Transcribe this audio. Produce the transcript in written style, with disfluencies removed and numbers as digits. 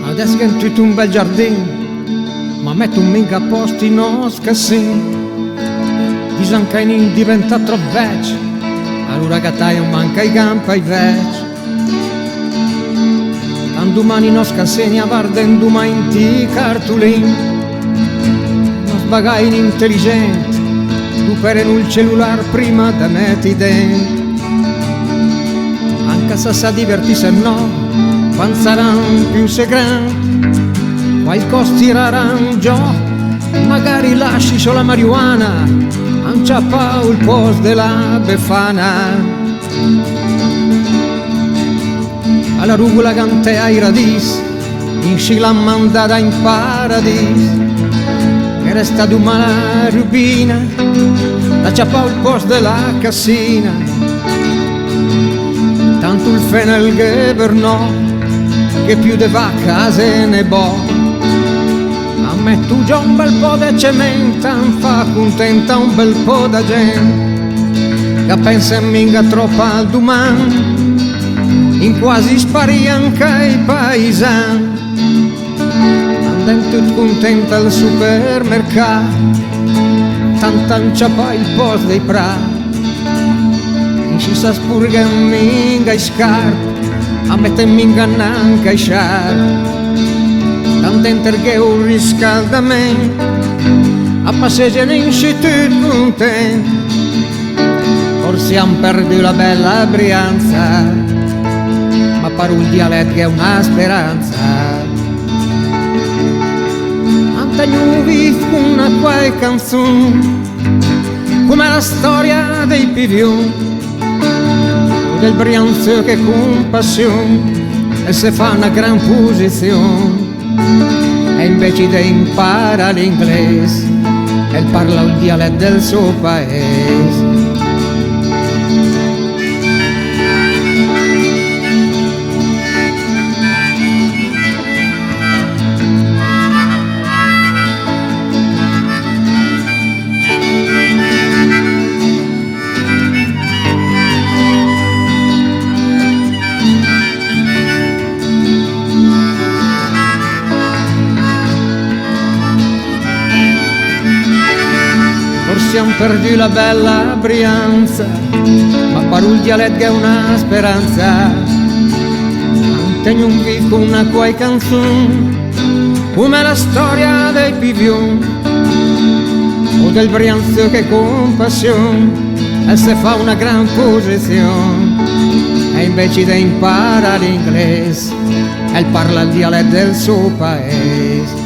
Adesso che è tutto un bel giardino, ma metto un mica a posto i nostri casini. Dicono che non diventa troppo vecchio, allora che taglio manca i campi ai vecchi. Tanto domani i nostri casini avardendo mai in ti cartolini. Non sbagai intelligente, tu per il cellulare prima da metti dentro. Anche se sa divertirsi no, quando saranno più se grandi, qualcosa tireranno già, magari lasci solo la marijuana, anciappa il posto della befana. Alla rugola cante ai radis, in scila mandata in paradiso, e resta d'umana rubina, anciappa il posto della cassina. Tanto il fenel che per no, che più de vacca se ne bo. A me tu già un bel po' de cementa, fa contenta un bel po' da gente, che pensa minga troppo al domani, in quasi spari anche i paesani. Andando tutto contenta al supermercato, tanta inciappa il posto dei prati, in ci sa spurga minga i scarpe, a mettermi in cananca i sciarpi. Tanto interché un riscaldamento, a passeggiare in città contento. Forse han perduto la bella Brianza, ma per un dialetto che è una speranza. Antagno vivo una qualche canzone, come la storia dei pivioni, del Brianza che con passione e se fa una gran posizione, e invece di imparare l'inglese e parla il dialetto del suo paese. Forse han perduto la bella Brianza, ma per il dialetto è una speranza. Mantengo un vivo una quai canzone, come la storia dei pivioni, o del Brianza che con passione e se fa una gran posizione, e invece di imparare l'inglese e parla il dialetto del suo paese.